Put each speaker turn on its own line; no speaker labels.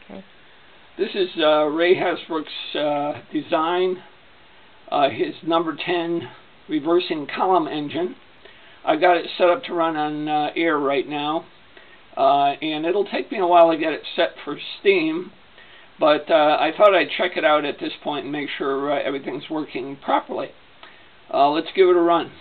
Okay.
This is Ray HasBrouck's design, his number 10 reversing column engine. I got it set up to run on air right now, and it'll take me a while to get it set for steam, but I thought I'd check it out at this point and make sure everything's working properly. Let's give it a run.